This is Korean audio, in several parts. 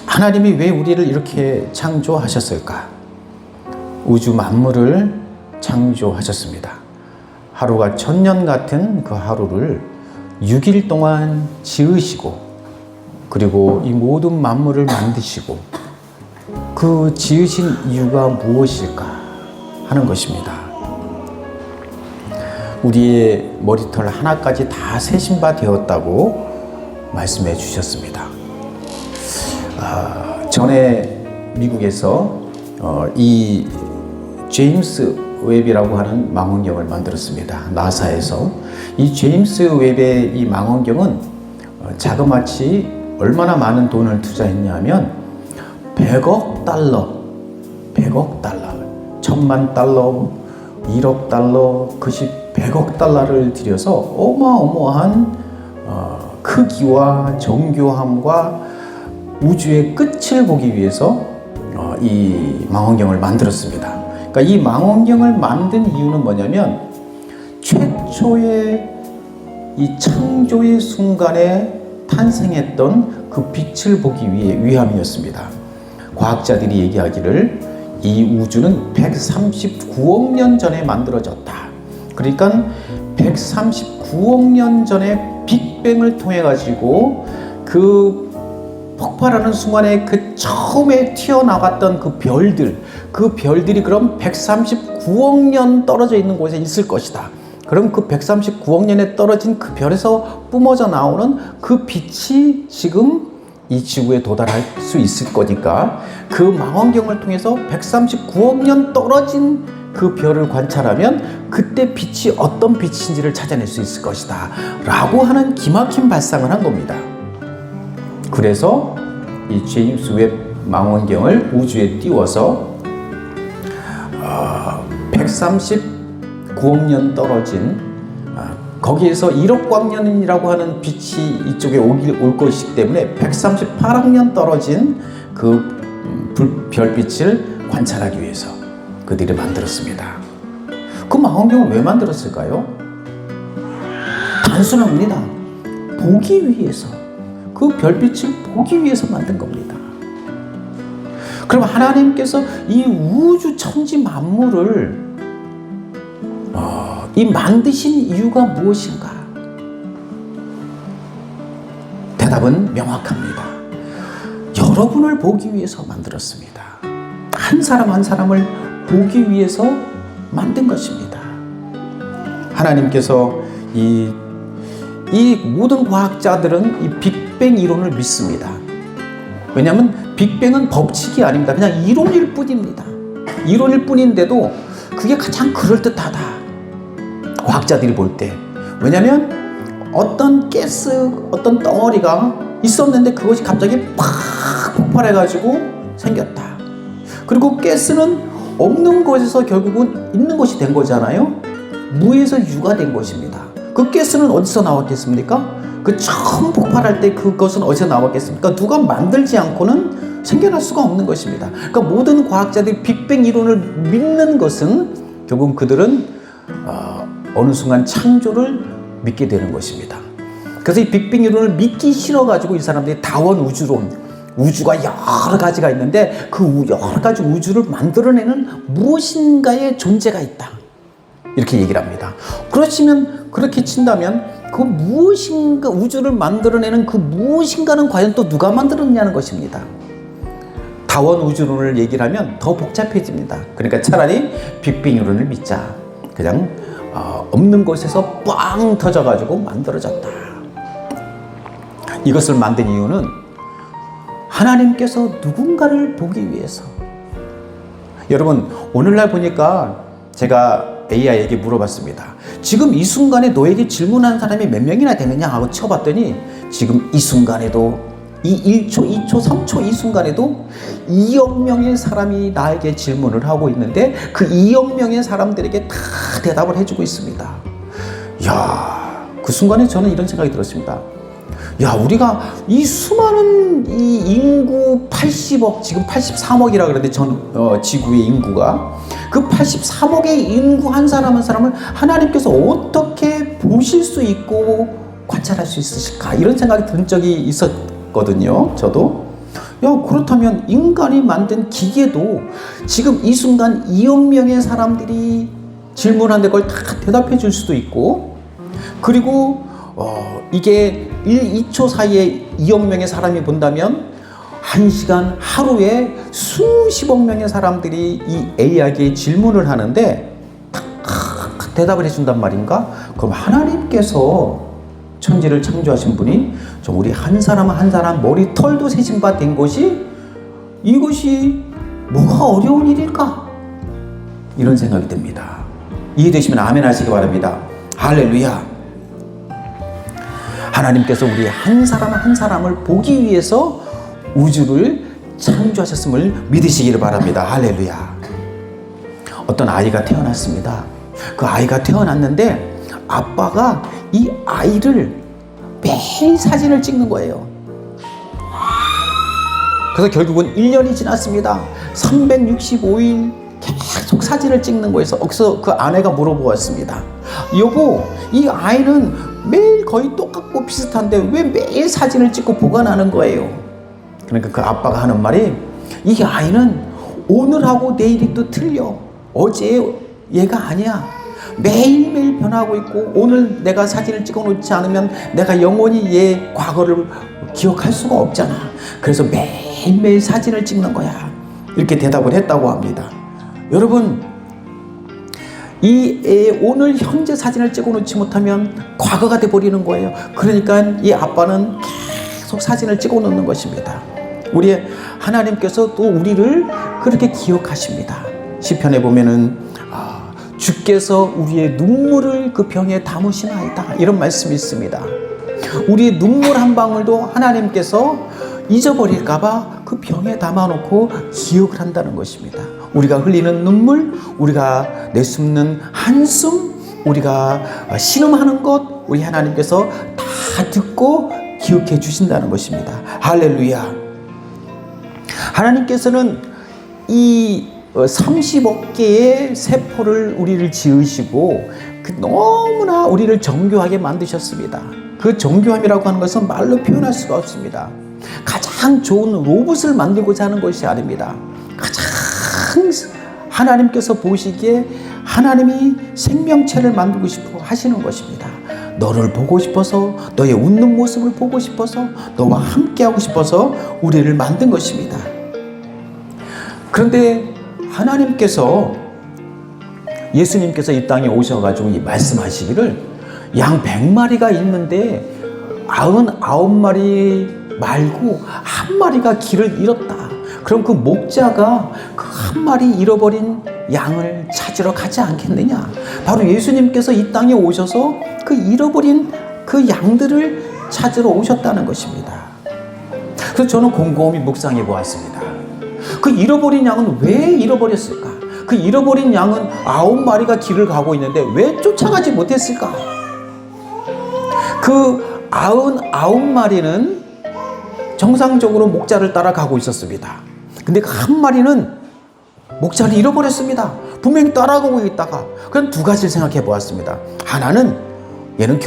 하나님이 왜 우리를 이렇게 창조하셨을까? 우주 만물을 창조하셨습니다. 하루가 천년 같은 그 하루를 6일 동안 지으시고, 그리고 이 모든 만물을 만드시고, 그 지으신 이유가 무엇일까 하는 것입니다. 우리의 머리털 하나까지 다 세신 바 되었다고 말씀해 주셨습니다. 전에 미국에서 이 제임스 웹이라고 하는 망원경을 만들었습니다. 나사에서. 이 제임스 웹의 이 망원경은 자그마치 얼마나 많은 돈을 투자했냐면 100억 달러, 1000만 달러, 1억 달러, 그것이 100억 달러를 들여서 어마어마한 크기와 정교함과 우주의 끝을 보기 위해서 이 망원경을 만들었습니다. 그러니까 이 망원경을 만든 이유는 뭐냐면 최초의 이 창조의 순간에 탄생했던 그 빛을 보기 위함이었습니다. 과학자들이 얘기하기를 이 우주는 139억 년 전에 만들어졌다. 그러니까 139억 년 전에 빅뱅을 통해 가지고 그 폭발하는 순간에 그 처음에 튀어나왔던 그 별들이 그럼 139억 년 떨어져 있는 곳에 있을 것이다. 그럼 그 139억 년에 떨어진 그 별에서 뿜어져 나오는 그 빛이 지금 이 지구에 도달할 수 있을 거니까 그 망원경을 통해서 139억 년 떨어진 그 별을 관찰하면 그때 빛이 어떤 빛인지를 찾아낼 수 있을 것이다 라고 하는 기막힌 발상을 한 겁니다. 그래서 이 제임스 웹 망원경을 우주에 띄워서 139억 년 떨어진 거기에서 1억 광년이라고 하는 빛이 이쪽에 올 것이기 때문에 138억 년 떨어진 그 별빛을 관찰하기 위해서 그들이 만들었습니다. 그 망원경을 왜 만들었을까요? 단순합니다. 보기 위해서, 그 별빛을 보기 위해서 만든 겁니다. 그럼 하나님께서 이 우주 천지 만물을 이 만드신 이유가 무엇인가? 대답은 명확합니다. 여러분을 보기 위해서 만들었습니다. 한 사람 한 사람을 보기 위해서 만든 것입니다. 하나님께서 이 모든 과학자들은 이 빅뱅 이론을 믿습니다. 왜냐하면 빅뱅은 법칙이 아닙니다. 그냥 이론일 뿐입니다. 이론일 뿐인데도 그게 가장 그럴듯하다. 과학자들이 볼 때. 왜냐하면 어떤 가스, 어떤 덩어리가 있었는데 그것이 갑자기 팍 폭발해가지고 생겼다. 그리고 가스는 없는 곳에서 결국은 있는 것이 된 거잖아요. 무에서 유가 된 것입니다. 그 가스는 어디서 나왔겠습니까? 그 처음 폭발할 때 그것은 어디서 나왔겠습니까? 누가 만들지 않고는 생겨날 수가 없는 것입니다. 그러니까 모든 과학자들이 빅뱅 이론을 믿는 것은 결국 그들은 어느 순간 창조를 믿게 되는 것입니다. 그래서 이 빅뱅 이론을 믿기 싫어가지고 이 사람들이 다원 우주론, 우주가 여러 가지가 있는데 그 여러 가지 우주를 만들어내는 무엇인가의 존재가 있다. 이렇게 얘기를 합니다. 그렇게 친다면 그 무엇인가, 우주를 만들어내는 그 무엇인가는 과연 또 누가 만들었냐는 것입니다. 다원 우주론을 얘기를 하면 더 복잡해집니다. 그러니까 차라리 빅뱅 이론을 믿자. 그냥 없는 곳에서 빵 터져가지고 만들어졌다. 이것을 만든 이유는 하나님께서 누군가를 보기 위해서. 여러분, 오늘날 보니까 제가 AI에게 물어봤습니다. 지금 이 순간에 너에게 질문한 사람이 몇 명이나 되느냐 하고 쳐봤더니 지금 이 순간에도 이 1초, 2초, 3초 이 순간에도 2억 명의 사람이 나에게 질문을 하고 있는데 그 2억 명의 사람들에게 다 대답을 해주고 있습니다. 이야, 그 순간에 저는 이런 생각이 들었습니다. 야, 우리가 이 수많은 이 인구 80억, 지금 83억이라 그러는데 지구의 인구가 그 83억의 인구 한 사람 한 사람을 하나님께서 어떻게 보실 수 있고 관찰할 수 있으실까? 이런 생각이 든 적이 봤거든요. 저도. 야, 그렇다면 인간이 만든 기계도 지금 이 순간 2억 명의 사람들이 질문하는데 그걸 다 대답해 줄 수도 있고, 그리고 이게 2초 사이에 2억 명의 사람이 본다면 1시간 하루에 수십억 명의 사람들이 이 AI에게 질문을 하는데 탁 대답을 해준단 말인가? 그럼 하나님께서 천지를 창조하신 분이 우리 한 사람 한 사람 머리 털도 세신 바 된 것이 이것이 뭐가 어려운 일일까? 이런 생각이 듭니다. 이해되시면 아멘 하시기 바랍니다. 할렐루야. 하나님께서 우리 한 사람 한 사람을 보기 위해서 우주를 창조하셨음을 믿으시기를 바랍니다. 할렐루야. 어떤 아이가 태어났습니다. 그 아이가 태어났는데 아빠가 이 아이를 매일 사진을 찍는 거예요. 그래서 결국은 1년이 지났습니다. 365일 계속 사진을 찍는 거에서 그래서 그 아내가 물어보았습니다. 여보, 이 아이는 매일 거의 똑같고 비슷한데 왜 매일 사진을 찍고 보관하는 거예요? 그러니까 그 아빠가 하는 말이, 이 아이는 오늘하고 내일이 또 틀려. 어제 얘가 아니야. 매일매일 변하고 있고 오늘 내가 사진을 찍어 놓지 않으면 내가 영원히 얘 과거를 기억할 수가 없잖아. 그래서 매일매일 사진을 찍는 거야. 이렇게 대답을 했다고 합니다. 여러분, 이 애 오늘 현재 사진을 찍어 놓지 못하면 과거가 돼버리는 거예요. 그러니까 이 아빠는 계속 사진을 찍어 놓는 것입니다. 우리 하나님께서 또 우리를 그렇게 기억하십니다. 시편에 보면은 주께서 우리의 눈물을 그 병에 담으시나이다, 이런 말씀이 있습니다. 우리의 눈물 한 방울도 하나님께서 잊어버릴까봐 그 병에 담아놓고 기억을 한다는 것입니다. 우리가 흘리는 눈물, 우리가 내숨는 한숨, 우리가 신음하는 것, 우리 하나님께서 다 듣고 기억해 주신다는 것입니다. 할렐루야. 하나님께서는 이 30억 개의 세포를 우리를 지으시고 너무나 우리를 정교하게 만드셨습니다. 그 정교함이라고 하는 것은 말로 표현할 수가 없습니다. 가장 좋은 로봇을 만들고자 하는 것이 아닙니다. 가장 하나님께서 보시기에 하나님이 생명체를 만들고 싶어 하시는 것입니다. 너를 보고 싶어서, 너의 웃는 모습을 보고 싶어서, 너와 함께하고 싶어서 우리를 만든 것입니다. 그런데 하나님께서, 예수님께서 이 땅에 오셔가지고 말씀하시기를 양 100마리가 있는데 99마리 말고 한 마리가 길을 잃었다. 그럼 그 목자가 그 한 마리 잃어버린 양을 찾으러 가지 않겠느냐. 바로 예수님께서 이 땅에 오셔서 그 잃어버린 그 양들을 찾으러 오셨다는 것입니다. 그래서 저는 곰곰이 묵상해 보았습니다. 그 잃어버린 양은 왜 잃어버렸을까? 그 잃어버린 양은 9마리가 길을 가고 있는데 왜 쫓아가지 못했을까? 그 99마리는 정상적으로 목자를 따라가고 있었습니다. 근데 그 한 마리는 목자를 잃어버렸습니다. 분명히 따라가고 있다가. 그럼 두 가지를 생각해 보았습니다. 하나는 얘는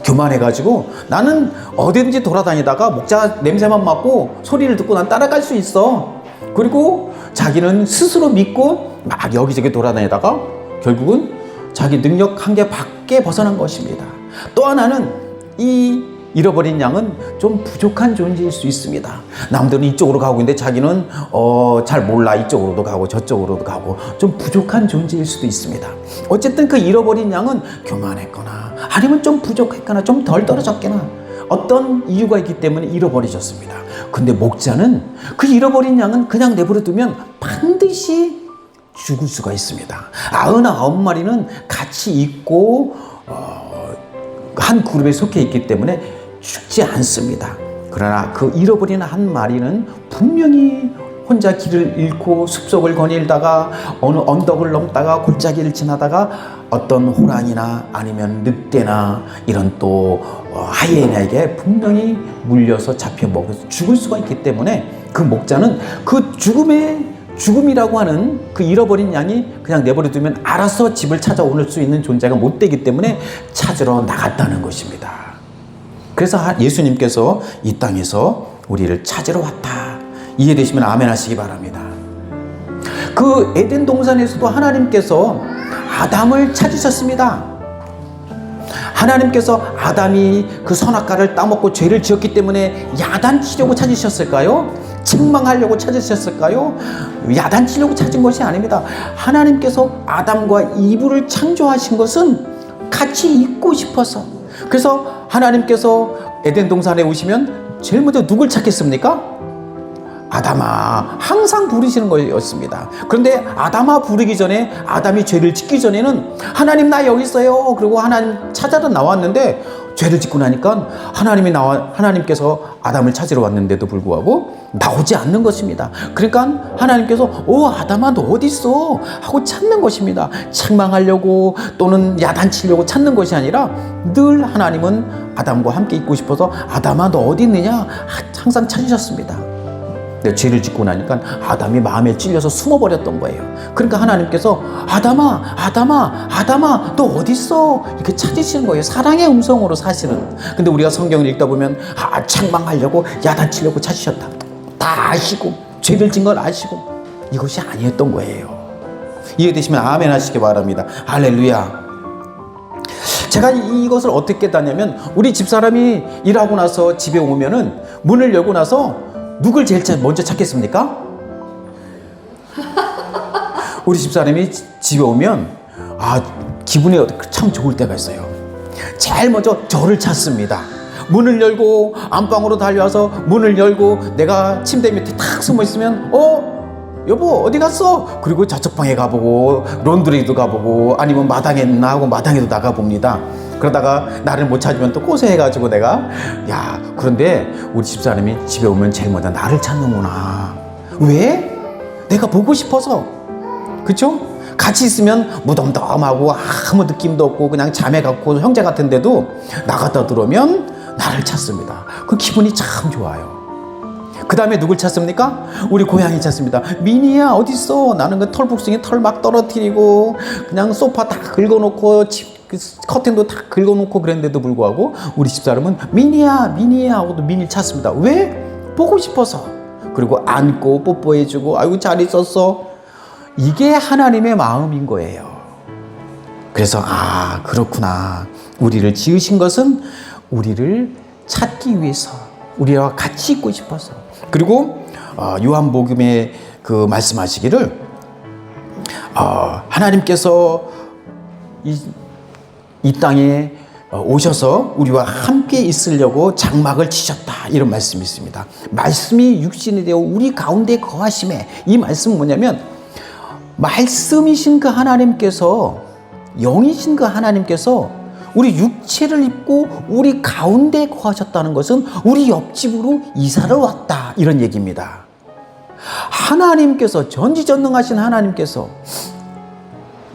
교만해가지고 나는 어디든지 돌아다니다가 목자 냄새만 맡고 소리를 듣고 난 따라갈 수 있어. 그리고 자기는 스스로 믿고 막 여기저기 돌아다니다가 결국은 자기 능력 한계 밖에 벗어난 것입니다. 또 하나는 이 잃어버린 양은 좀 부족한 존재일 수 있습니다. 남들은 이쪽으로 가고 있는데 자기는 잘 몰라. 이쪽으로도 가고 저쪽으로도 가고 좀 부족한 존재일 수도 있습니다. 어쨌든 그 잃어버린 양은 교만했거나 아니면 좀 부족했거나 좀 덜 떨어졌거나 어떤 이유가 있기 때문에 잃어버리셨습니다. 근데 목자는 그 잃어버린 양은 그냥 내버려 두면 반드시 죽을 수가 있습니다. 99마리는 같이 있고 한 그룹에 속해 있기 때문에 죽지 않습니다. 그러나 그 잃어버린 한 마리는 분명히 혼자 길을 잃고 숲속을 거닐다가 어느 언덕을 넘다가 골짜기를 지나다가 어떤 호랑이나 아니면 늑대나 이런 또 하이에나에게 분명히 물려서 잡혀 먹어서 죽을 수가 있기 때문에 그 목자는 그 죽음이라고 하는 그 잃어버린 양이 그냥 내버려 두면 알아서 집을 찾아올 수 있는 존재가 못 되기 때문에 찾으러 나갔다는 것입니다. 그래서 예수님께서 이 땅에서 우리를 찾으러 왔다. 이해되시면 아멘 하시기 바랍니다. 그 에덴 동산에서도 하나님께서 아담을 찾으셨습니다. 하나님께서 아담이 그 선악과를 따먹고 죄를 지었기 때문에 야단치려고 찾으셨을까요? 책망하려고 찾으셨을까요? 야단치려고 찾은 것이 아닙니다. 하나님께서 아담과 이브를 창조하신 것은 같이 있고 싶어서. 그래서 하나님께서 에덴 동산에 오시면 제일 먼저 누굴 찾겠습니까? 아담아 항상 부르시는 거였습니다. 그런데 아담아 부르기 전에, 아담이 죄를 짓기 전에는 하나님 나 여기 있어요. 그리고 하나님 찾아서 나왔는데 죄를 짓고 나니까 하나님께서 아담을 찾으러 왔는데도 불구하고 나오지 않는 것입니다. 그러니까 하나님께서 아담아 너 어디 있어? 하고 찾는 것입니다. 책망하려고 또는 야단치려고 찾는 것이 아니라 늘 하나님은 아담과 함께 있고 싶어서 아담아 너 어디 있느냐 항상 찾으셨습니다. 죄를 짓고 나니까 아담이 마음에 찔려서 숨어버렸던 거예요. 그러니까 하나님께서 아담아 너 어디 있어? 이렇게 찾으시는 거예요. 사랑의 음성으로 사실은. 근데 우리가 성경을 읽다 보면 책망하려고 야단치려고 찾으셨다. 다 아시고 죄를 진 걸 아시고 이것이 아니었던 거예요. 이해되시면 아멘 하시기 바랍니다. 할렐루야. 제가 이것을 어떻게 깨닫냐면 우리 집사람이 일하고 나서 집에 오면은 문을 열고 나서 누굴 제일 먼저 찾겠습니까? 우리 집사람이 집에 오면 기분이 참 좋을 때가 있어요. 제일 먼저 저를 찾습니다. 문을 열고 안방으로 달려와서 문을 열고 내가 침대 밑에 탁 숨어 있으면 여보 어디 갔어? 그리고 저쪽 방에 가보고 론드리도 가보고 아니면 마당에 있나 하고 마당에도 나가봅니다. 그러다가 나를 못 찾으면 또 꼬세해가지고 내가 그런데 우리 집사람이 집에 오면 제일 먼저 나를 찾는구나. 왜? 내가 보고 싶어서. 그쵸? 같이 있으면 무덤덤하고 아무 느낌도 없고 그냥 자매 같고 형제 같은데도 나갔다 들어오면 나를 찾습니다. 그 기분이 참 좋아요. 그 다음에 누굴 찾습니까? 우리 고양이 찾습니다. 미니야 어딨어? 나는 그 털북숭이 털 막 떨어뜨리고 그냥 소파 다 긁어놓고 커튼도 다 긁어놓고 그랬는데도 불구하고 우리 집사람은 미니야 하고도 미니를 찾습니다. 왜? 보고 싶어서. 그리고 안고 뽀뽀해주고 아이고 잘 있었어. 이게 하나님의 마음인 거예요. 그래서 그렇구나. 우리를 지으신 것은 우리를 찾기 위해서, 우리와 같이 있고 싶어서. 그리고 요한복음에 그 말씀하시기를 하나님께서 이 땅에 오셔서 우리와 함께 있으려고 장막을 치셨다, 이런 말씀이 있습니다. 말씀이 육신이 되어 우리 가운데 거하심에, 이 말씀은 뭐냐면 말씀이신 그 하나님께서, 영이신 그 하나님께서 우리 육체를 입고 우리 가운데 거하셨다는 것은 우리 옆집으로 이사를 왔다, 이런 얘기입니다. 하나님께서, 전지전능하신 하나님께서,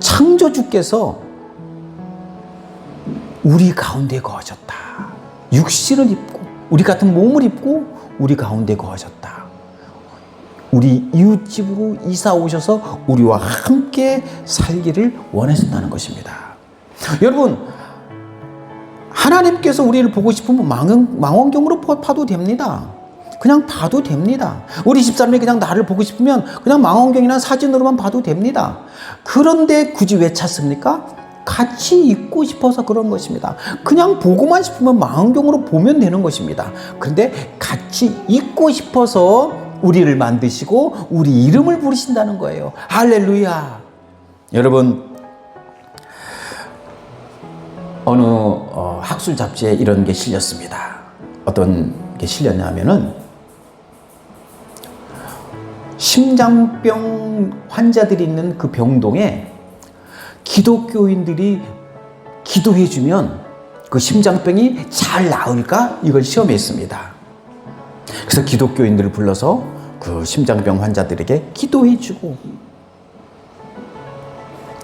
창조주께서 우리 가운데 거하셨다. 육신을 입고 우리 같은 몸을 입고 우리 가운데 거하셨다. 우리 이웃집으로 이사 오셔서 우리와 함께 살기를 원하신다는 것입니다. 여러분, 하나님께서 우리를 보고 싶으면 망원경으로 봐도 됩니다. 그냥 봐도 됩니다. 우리 집사람이 그냥 나를 보고 싶으면 그냥 망원경이나 사진으로만 봐도 됩니다. 그런데 굳이 왜 찾습니까? 같이 있고 싶어서 그런 것입니다. 그냥 보고만 싶으면 망원경으로 보면 되는 것입니다. 그런데 같이 있고 싶어서 우리를 만드시고 우리 이름을 부르신다는 거예요. 할렐루야. 여러분, 어느 학술 잡지에 이런 게 실렸습니다. 어떤 게 실렸냐 하면은 심장병 환자들이 있는 그 병동에 기독교인들이 기도해주면 그 심장병이 잘 나을까? 이걸 시험했습니다. 그래서 기독교인들을 불러서 그 심장병 환자들에게 기도해주고,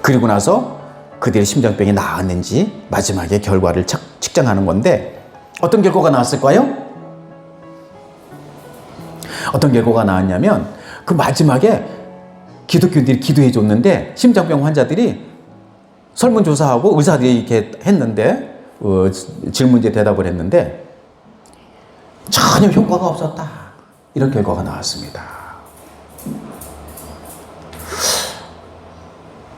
그리고 나서 그들의 심장병이 나았는지 마지막에 결과를 측정하는 건데, 어떤 결과가 나왔을까요? 어떤 결과가 나왔냐면, 그 마지막에 기독교인들이 기도해 줬는데 심장병 환자들이 설문조사하고 의사들이 이렇게 했는데 질문지에 대답을 했는데 전혀 효과가 없었다. 이런 결과가 나왔습니다.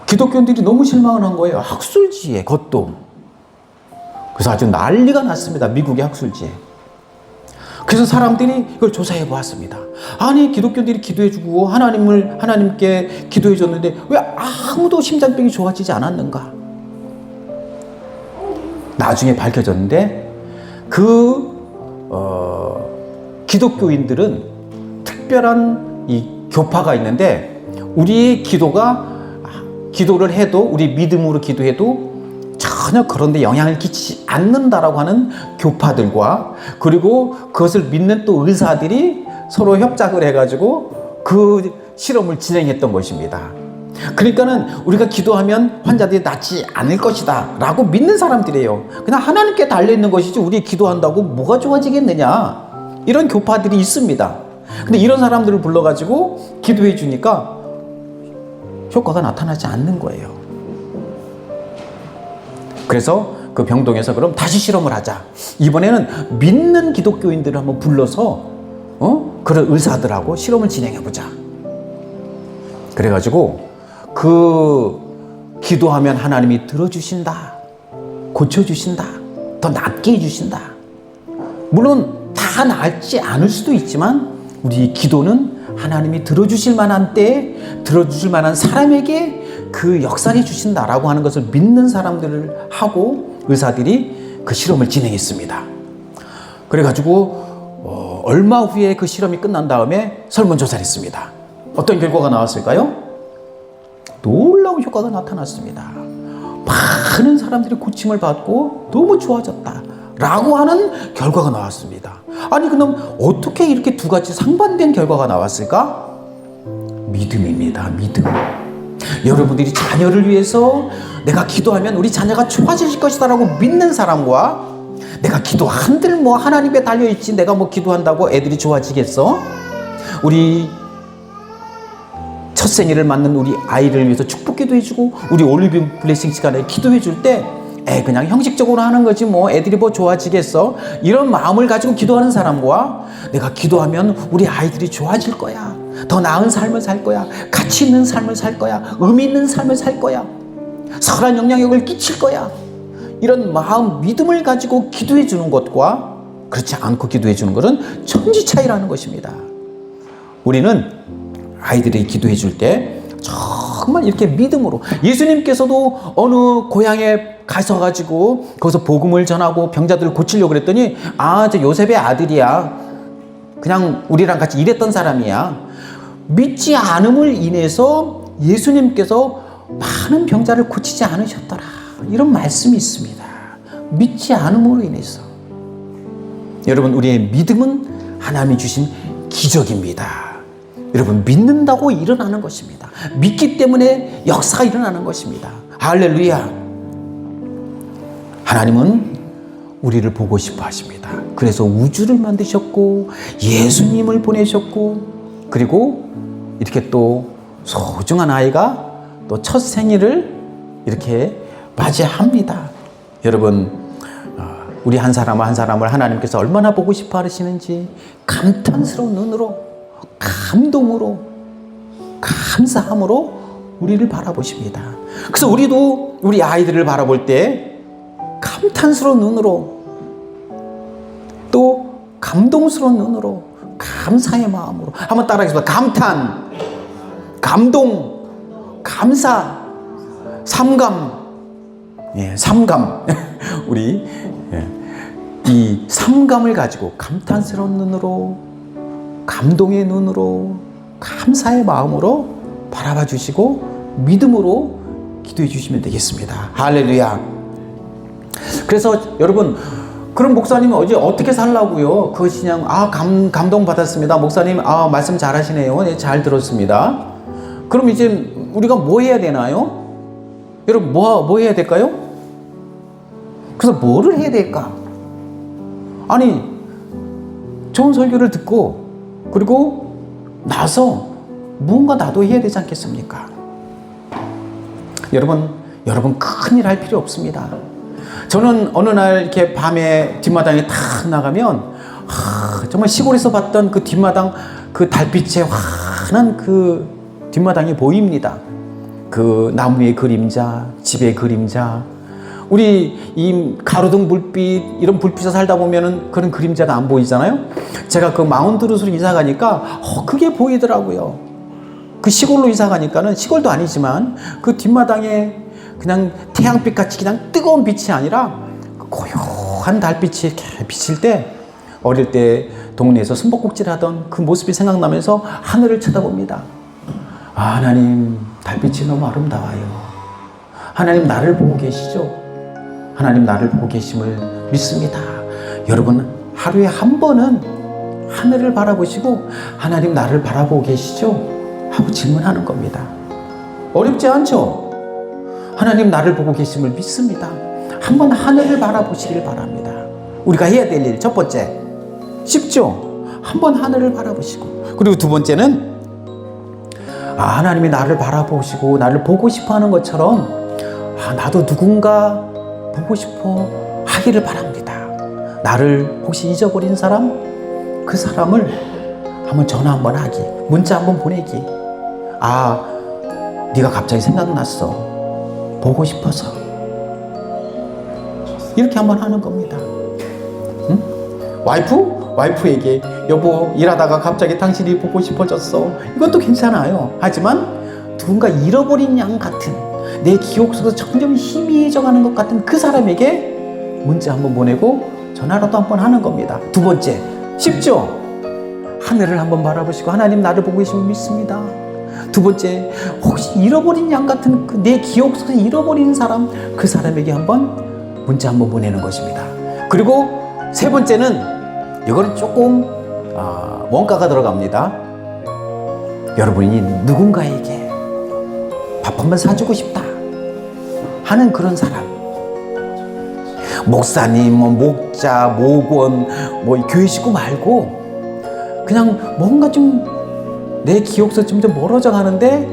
기독교인들이 너무 실망을 한 거예요. 학술지에 그것도. 그래서 아주 난리가 났습니다. 미국의 학술지에. 그래서 사람들이 이걸 조사해 보았습니다. 아니, 기독교인들이 기도해주고 하나님께 기도해줬는데 왜 아무도 심장병이 좋아지지 않았는가? 나중에 밝혀졌는데 기독교인들은 특별한 이 교파가 있는데 우리의 기도를 해도 우리 믿음으로 기도해도 전혀 그런 데 영향을 끼치지 않는다라고 하는 교파들과 그리고 그것을 믿는 또 의사들이 서로 협작을 해가지고 그 실험을 진행했던 것입니다. 그러니까는 우리가 기도하면 환자들이 낫지 않을 것이다 라고 믿는 사람들이에요. 그냥 하나님께 달려있는 것이지 우리 기도한다고 뭐가 좋아지겠느냐, 이런 교파들이 있습니다. 근데 이런 사람들을 불러가지고 기도해 주니까 효과가 나타나지 않는 거예요. 그래서 그 병동에서 그럼 다시 실험을 하자. 이번에는 믿는 기독교인들을 한번 불러서 그런 의사들하고 실험을 진행해보자. 그래가지고 기도하면 하나님이 들어주신다, 고쳐주신다, 더 낫게 해주신다. 물론 다 낫지 않을 수도 있지만 우리 기도는 하나님이 들어주실 만한 때에 들어주실 만한 사람에게 그 역사해 주신다라고 하는 것을 믿는 사람들을 하고 의사들이 그 실험을 진행했습니다. 그래가지고 얼마 후에 그 실험이 끝난 다음에 설문조사를 했습니다. 어떤 결과가 나왔을까요? 놀라운 효과가 나타났습니다. 많은 사람들이 고침을 받고 너무 좋아졌다 라고 하는 결과가 나왔습니다. 아니, 그럼 어떻게 이렇게 두 가지 상반된 결과가 나왔을까? 믿음입니다. 믿음. 여러분들이 자녀를 위해서 내가 기도하면 우리 자녀가 좋아질 것이다 라고 믿는 사람과 내가 기도한들 하나님에 달려있지 내가 기도한다고 애들이 좋아지겠어? 우리 첫 생일을 맞는 우리 아이를 위해서 축복기도 해주고 우리 올리브 블레싱 시간에 기도해 줄 때 그냥 형식적으로 하는 거지 애들이 좋아지겠어? 이런 마음을 가지고 기도하는 사람과 내가 기도하면 우리 아이들이 좋아질 거야, 더 나은 삶을 살 거야, 가치 있는 삶을 살 거야, 의미 있는 삶을 살 거야, 선한 영향력을 끼칠 거야, 이런 마음, 믿음을 가지고 기도해 주는 것과 그렇지 않고 기도해 주는 것은 천지 차이라는 것입니다. 우리는 아이들이 기도해 줄 때 정말 이렇게 믿음으로, 예수님께서도 어느 고향에 가셔가지고 거기서 복음을 전하고 병자들을 고치려고 그랬더니 저 요셉의 아들이야, 그냥 우리랑 같이 일했던 사람이야. 믿지 않음을 인해서 예수님께서 많은 병자를 고치지 않으셨더라, 이런 말씀이 있습니다. 믿지 않음으로 인해서. 여러분, 우리의 믿음은 하나님이 주신 기적입니다. 여러분, 믿는다고 일어나는 것입니다. 믿기 때문에 역사가 일어나는 것입니다. 할렐루야. 하나님은 우리를 보고 싶어 하십니다. 그래서 우주를 만드셨고 예수님을 보내셨고 그리고 이렇게 또 소중한 아이가 또 첫 생일을 이렇게 맞이합니다. 여러분, 우리 한 사람 한 사람을 하나님께서 얼마나 보고 싶어 하시는지 감탄스러운 눈으로, 감동으로, 감사함으로 우리를 바라보십니다. 그래서 우리도 우리 아이들을 바라볼 때 감탄스러운 눈으로, 또 감동스러운 눈으로, 감사의 마음으로 한번 따라하겠습니다. 감탄, 감동, 감사, 삼감. 삼감. 우리 이 삼감을 가지고 감탄스러운 눈으로, 감동의 눈으로, 감사의 마음으로 바라봐 주시고 믿음으로 기도해 주시면 되겠습니다. 할렐루야. 그래서 여러분, 그럼 목사님은 어떻게 살라고요? 그것이 그냥 감동 받았습니다. 목사님 말씀 잘하시네요. 네, 잘 들었습니다. 그럼 이제 우리가 뭐 해야 되나요? 여러분, 뭐 해야 될까요? 그래서 뭐를 해야 될까? 아니, 좋은 설교를 듣고 그리고 나서 무언가 나도 해야 되지 않겠습니까? 여러분 큰일 할 필요 없습니다. 저는 어느 날 이렇게 밤에 뒷마당에 탁 나가면 정말 시골에서 봤던 그 뒷마당, 그 달빛의 환한 그 뒷마당이 보입니다. 그 나무의 그림자, 집의 그림자, 우리 이 가로등 불빛, 이런 불빛에 살다 보면은 그런 그림자가 안 보이잖아요. 제가 그 마운트루스로 이사 가니까 그게 보이더라고요. 그 시골로 이사 가니까는, 시골도 아니지만 그 뒷마당에 그냥 태양빛 같이 그냥 뜨거운 빛이 아니라 그 고요한 달빛이 이렇게 비칠 때, 어릴 때 동네에서 숨바꼭질 하던 그 모습이 생각나면서 하늘을 쳐다봅니다. 하나님, 달빛이 너무 아름다워요. 하나님 나를 보고 계시죠? 하나님 나를 보고 계심을 믿습니다. 여러분, 하루에 한 번은 하늘을 바라보시고 하나님 나를 바라보고 계시죠? 하고 질문하는 겁니다. 어렵지 않죠? 하나님 나를 보고 계심을 믿습니다. 한번 하늘을 바라보시길 바랍니다. 우리가 해야 될 일, 첫 번째, 쉽죠? 한번 하늘을 바라보시고, 그리고 두 번째는 하나님이 나를 바라보시고 나를 보고 싶어 하는 것처럼 나도 누군가 보고 싶어 하기를 바랍니다. 나를 혹시 잊어버린 사람, 그 사람을 한번 전화 한번 하기, 문자 한번 보내기. 네가 갑자기 생각났어, 보고 싶어서. 이렇게 한번 하는 겁니다. 응? 와이프에게 여보, 일하다가 갑자기 당신이 보고 싶어졌어. 이것도 괜찮아요. 하지만 누군가 잃어버린 양 같은, 내 기억 속에서 점점 희미해져가는 것 같은 그 사람에게 문자 한번 보내고 전화라도 한번 하는 겁니다. 두 번째, 쉽죠? 하늘을 한번 바라보시고 하나님 나를 보고 계심을 믿습니다. 두 번째, 혹시 잃어버린 양 같은 내 기억 속에서 잃어버린 사람, 그 사람에게 한번 문자 한번 보내는 것입니다. 그리고 세 번째는, 이거는 조금 원가가 들어갑니다. 여러분이 누군가에게 밥 한번 사주고 싶다 하는 그런 사람, 목사님, 목자, 목원, 교회 식구 말고 그냥 뭔가 좀 내 기억에서 점점 멀어져 가는데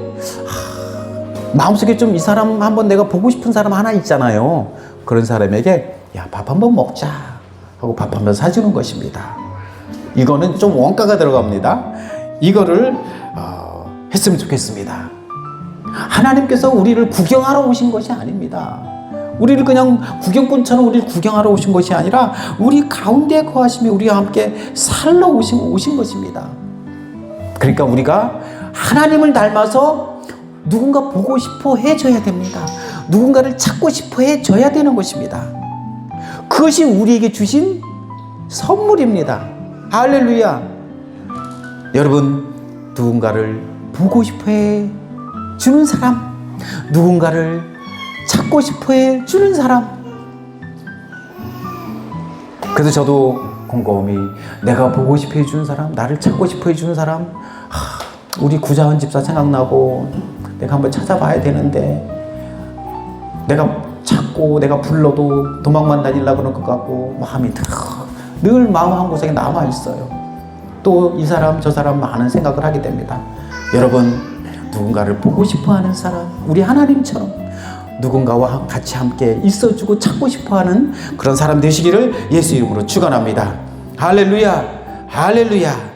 마음속에 좀 이 사람 한번 내가 보고 싶은 사람 하나 있잖아요. 그런 사람에게 밥 한번 먹자 하고 밥 한번 사주는 것입니다. 이거는 좀 원가가 들어갑니다. 이거를 했으면 좋겠습니다. 하나님께서 우리를 구경하러 오신 것이 아닙니다. 우리를 그냥 구경꾼처럼 우리를 구경하러 오신 것이 아니라 우리 가운데 거하시며 우리와 함께 살러 오신 것입니다. 그러니까 우리가 하나님을 닮아서 누군가 보고 싶어 해줘야 됩니다. 누군가를 찾고 싶어 해줘야 되는 것입니다. 그것이 우리에게 주신 선물입니다. 할렐루야. 여러분, 누군가를 보고 싶어 해주는 사람, 누군가를 찾고 싶어 해주는 사람. 그래서 저도 곰곰이 내가 보고 싶어 해주는 사람, 나를 찾고 싶어 해주는 사람, 우리 구자원 집사 생각나고 내가 한번 찾아봐야 되는데, 내가 찾고 내가 불러도 도망만 다니려고 그런 것 같고 마음이 늘 마음 한구석에 남아있어요. 또 이 사람 저 사람 많은 생각을 하게 됩니다. 여러분, 누군가를 보고 싶어하는 사람, 우리 하나님처럼 누군가와 같이 함께 있어주고 찾고 싶어하는 그런 사람 되시기를 예수 이름으로 축원합니다. 할렐루야, 할렐루야.